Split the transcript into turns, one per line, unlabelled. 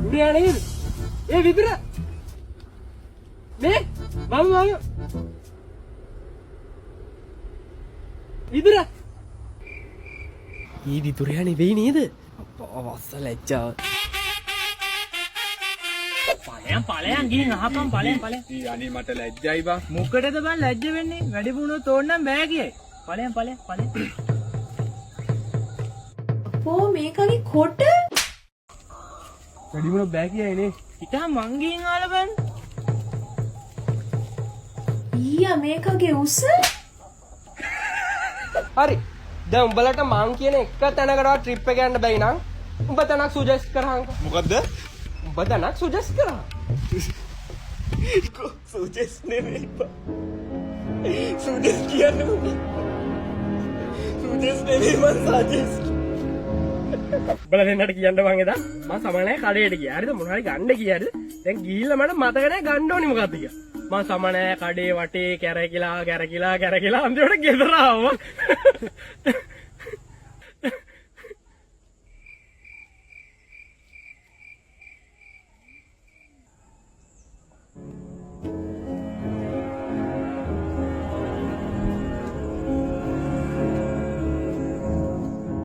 උඩ යන්නේ. ඒ විදුර. මේ මම විදුර. ඊ විදුරයා නෙවෙයි නේද? අප්පා ලැජ්ජාව.
පලයන් ගිහින් අහපන් පලයන්.
අනේ මට ලැජ්ජයි බා.
මොකටද බං ලැජ්ජ වෙන්නේ? වැඩි වුණොත් ඕන්නම් බෑ කියයි. පලයන්.
අපෝ මේකගේ කොට
වැඩි වුණොත් බෑ කියයි නේ.
ඉතින් මං ගිහින් ආලා බලන්න.
ඊයා මේකගේ උස
හරි. දැන් උඹලට මං කියන එක තැනකට ට්‍රිප් එක යන්න බැයි නම් උඹ තැනක් සුජෙස්ට් කරහංකෝ.
මොකද්ද?
උඹ තැනක් සුජෙස්ට් කරා.
සුජෙස් නෙමෙයි බා. සුජෙස් කියන්නේ මොකක්ද? සුජෙස් නෙමෙයි මං සජෙස්.
උඹලා දෙන්නට කියන්න මං එදා මං සමනෑ කඩේට ගියා. හරිද? මොනවා හරි ගන්න ගියාද? දැන් ගිහිල්ලා මට මතක නැහැ ගන්න ඕනි මොකද්ද කියලා. මං සමනෑ කඩේ වටේ කැරකිලා අන්තිමට ගෙදර ආවා.